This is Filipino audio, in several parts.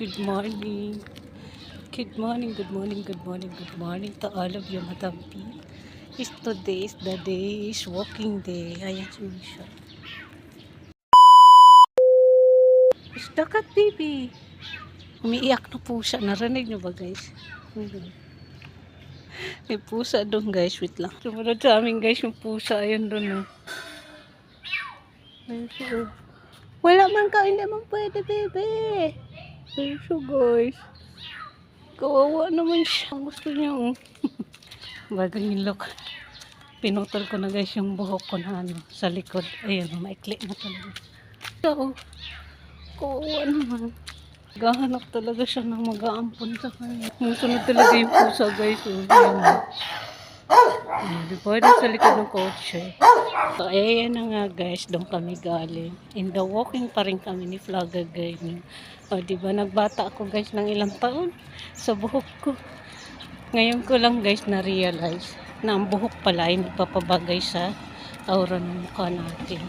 Good morning. Good morning, good morning, good morning, good morning to all of you, Madam P. Today is the day, is walking day. Ayan si Misha. Dakat, baby. Umiiyak na pusa. Narinig nyo ba, guys? May pusa doon, guys. Wait lang. Sumunod sa amin, guys, yung pusa. Ayan doon, oh. Ayan siya, oh. Wala man ka, hindi man pwede, baby. Ayan siya, guys. Kawawa naman siya. Ang gusto niya, oh. Bagong ilok. Pinutol ko na, guys, yung buhok ko na, ano, sa likod. Ayan, maikli na talaga. So, kawawa naman. Gahanap talaga siya ng mag-aampon sa kanya. Musunod talaga yung pusa, guys. Oh. Hindi pwede sa likod ng kotse. So, ayan na nga, guys. Doon kami galing. In the walking pa rin kami ni Flaga, guys. O, diba, nagbata ako, guys, ng ilang taon sa buhok ko. Ngayon ko lang, guys, na-realize na ang buhok pala ay nagpapabagay sa aura ng mukha natin.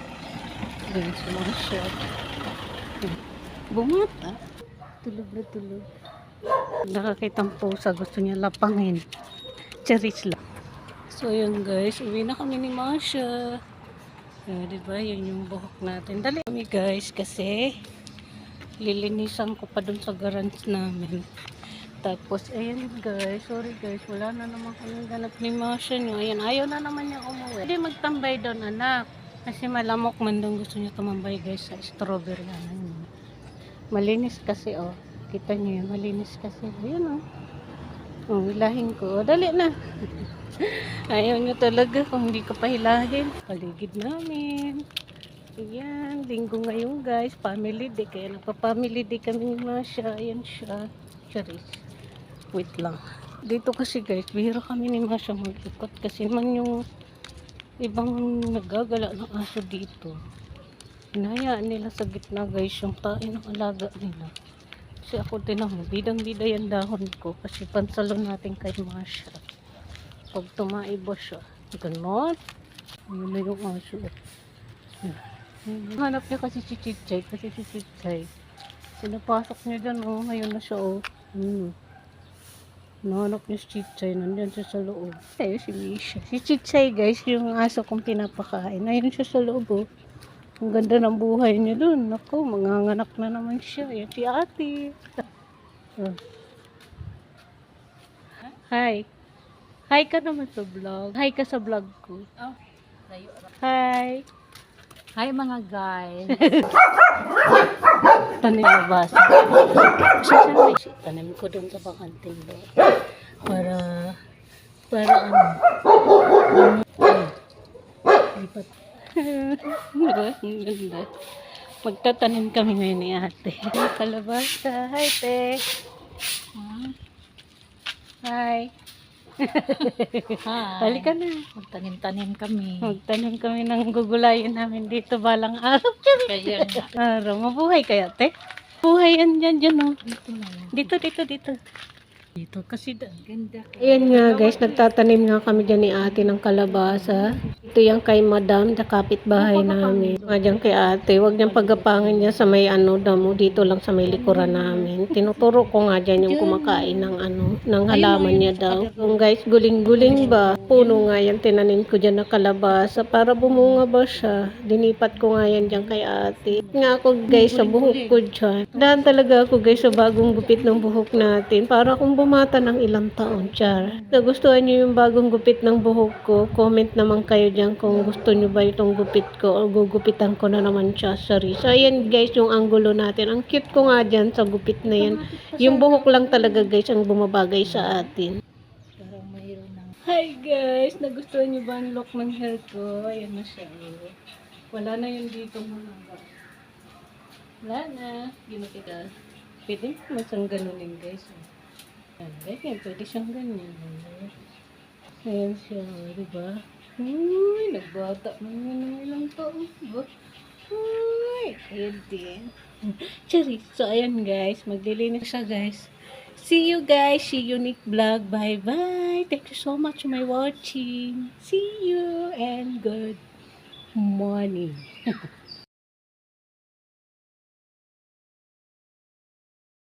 Ganyan sa mga shot. Bumata. Tulog na tulog. Nakakitang pusa, gusto niya lapangin. Charis lang. So yun, guys, uwi na kami ni Masha. Diba, yun yung buhok natin. Dali kami, guys, kasi lilinisan ko pa dun sa garage namin. Tapos, ayan, guys, sorry, guys, wala na naman kami ganap ni Masha nyo. Ayan, ayaw na naman niya umuwi. Hindi magtambay doon, anak. Kasi malamok man doon, gusto niya tumambay, guys, sa strawberry. Ano. Malinis kasi, oh. Kita niyo yun, malinis kasi. Ayan, oh. Oh, hilahin ko. Oh, dali na. Ayaw niyo talaga kung hindi ko pa hilahin. Paligid namin. Ayan, linggo ngayon, guys. Family day. Kaya nagpa-family day kami ni Masha. Ayan siya. Charis. Wait lang. Dito kasi, guys, bihira kami ni Masha mag-ikot. Kasi man yung ibang nagagala ng aso dito. Hinayaan nila sa gitna, guys, yung tain ng alaga nila. Kasi ako din naman, bidang-bida yung dahon ko. Kasi pansalon natin kay Masha. Pag tumaiba siya, ganon. Yun na yung aso. Hanap niya kasi si Chichay. Kasi si Chichay, sinapasok niya dyan, oh. Ngayon na siya, oh. Nahanap niya si Chichay. Nandyan siya sa loob. Ayun si Misha. Si Chichay, guys, yung aso kong pinapakain. Ayun siya sa loob, oh. Ang ganda ng buhay niya dun. Naku, manganganak na naman siya. Yan si ate. Oh. Hi. Hi ka naman sa vlog. Hi ka sa vlog ko. Oh, Hi. hi mga guys. Tanim na basa. Tanim ko dun sa bakanting do. Para ano. Lipat. Ganda. Magtatanim kami ngayon ni ate. Kalabasa. Hi, te. Hi. Hi. Halika na. Magtanim-tanim kami. Magtanim kami ng gugulayin namin dito balang araw. Kaya nga. Araw. Mabuhay kaya, te? Buhay yan, dyan, oh. Dito na lang. Dito. Dito kasi Ganda. ayan nga, guys, nagtatanim nga kami dyan ni ate ng kalabasa. Ito yung kay madam, sa kapitbahay namin. Dyan kay ate, wag niyang pagapangin niya sa may damo, dito lang sa may likuran namin. Tinuturo ko nga dyan yung kumakain ng ng halaman niya daw. Yung guys, guling-guling ba? Puno nga yan, tinanim ko dyan na kalabasa para bumunga ba siya. Dinipat ko nga yan dyan kay ate. Nga ako, guys, sa buhok ko dyan. Daan talaga ako, guys, sa bagong gupit ng buhok natin. Para kung bumata ng ilang taon, char. Nagustuhan niyo yung bagong gupit ng buhok ko? Comment naman kayo dyan kung gusto niyo ba itong gupit ko o gugupitan ko na naman siya. Sorry. So, ayan guys, yung angulo natin. Ang cute ko nga dyan sa gupit na yan. Yung buhok lang talaga guys ang bumabagay sa atin. Parang mayroon ng... Hi guys! Nagustuhan niyo ba ang look ng hair ko? Ayan na siya. Wala na yung dito mga. Wala na. Ginukita. Pwede mo siyang ganunin guys. Ganyan, pwede siyang ganyan. Ayan siya, diba? Uy, nagbata na nga ng ilang taon. Diba? Uy, ayan din. Charis. So, ayan guys, maglilinis siya guys. See you guys, see you next vlog. Bye-bye. Thank you so much for my watching. See you and good morning.